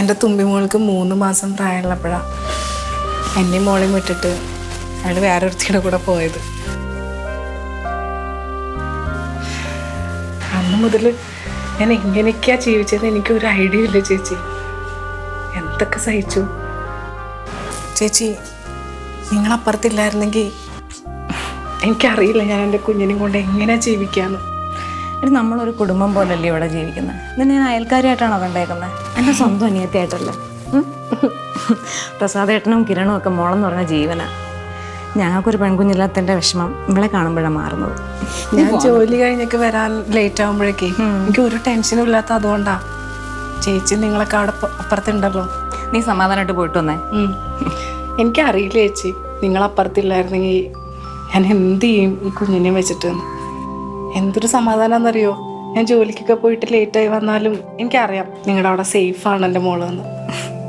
എൻ്റെ തുമ്പി മോൾക്ക് 3 മാസം പ്രായമുള്ളപ്പോഴാണ് എന്നെയും മോളെയും വിട്ടിട്ട് അയാൾ വേറൊരുത്തിയുടെ കൂടെ പോയത്. അന്ന് മുതൽ ഞാൻ എങ്ങനെയൊക്കെയാണ് ജീവിച്ചത് എനിക്കൊരു ഐഡിയ ഇല്ല ചേച്ചി. എന്തൊക്കെ സഹിച്ചു. ചേച്ചി നിങ്ങളപ്പുറത്തില്ലായിരുന്നെങ്കിൽ എനിക്കറിയില്ല ഞാൻ എൻ്റെ കുഞ്ഞിനെയും കൊണ്ട് എങ്ങനെയാണ് ജീവിക്കാന്ന്. ഇത് നമ്മളൊരു കുടുംബം പോലല്ലേ ഇവിടെ ജീവിക്കുന്നത്. ഇത് ഞാൻ അയൽക്കാരിയായിട്ടാണോ കണ്ടേക്കുന്നത്? എൻ്റെ സ്വന്തം അനിയത്തിയായിട്ടല്ലേ. പ്രസാദേട്ടനും കിരണും ഒക്കെ മോളെന്ന് പറഞ്ഞ ജീവനാണ്. ഞങ്ങൾക്കൊരു പെൺകുഞ്ഞില്ലാത്തതിൻ്റെ വിഷമം ഇവളെ കാണുമ്പോഴാണ് മാറുന്നത്. ഞാൻ ജോലി കഴിഞ്ഞൊക്കെ വരാൻ ലേറ്റ് ആകുമ്പോഴേക്കേ എനിക്ക് ഒരു ടെൻഷനും ഇല്ലാത്ത അതുകൊണ്ടാ. ചേച്ചി നിങ്ങളൊക്കെ അവിടെ അപ്പുറത്തുണ്ടല്ലോ. നീ സമാധാനമായിട്ട് പോയിട്ട് വന്നേ. എനിക്കറിയില്ല ചേച്ചി, നിങ്ങളപ്പുറത്തില്ലായിരുന്നെങ്കിൽ ഞാൻ എന്ത് ചെയ്യും ഈ കുഞ്ഞിനെ വെച്ചിട്ട്. എന്തൊരു സമാധാനമെന്നറിയോ. ഞാൻ ജോലിക്കൊക്കെ പോയിട്ട് ലേറ്റായി വന്നാലും എനിക്കറിയാം നിങ്ങളുടെ അവിടെ സേഫാണ് എൻ്റെ മോളെന്ന്.